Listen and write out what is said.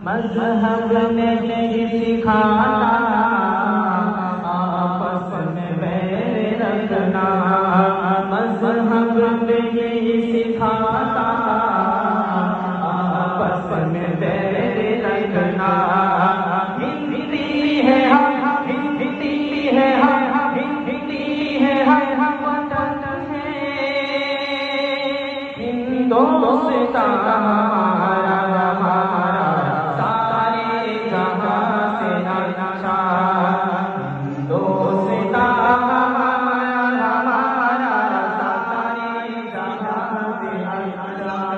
مذہب نے سکھایا آپس میں بیر رکھنا، مذہب نے سکھایا آپس میں بیر رکھنا، ہندی ہے ہندی ہے ہندی ہے وطن ہے ہندوستان ہمارا، سارے جہاں سے اچھا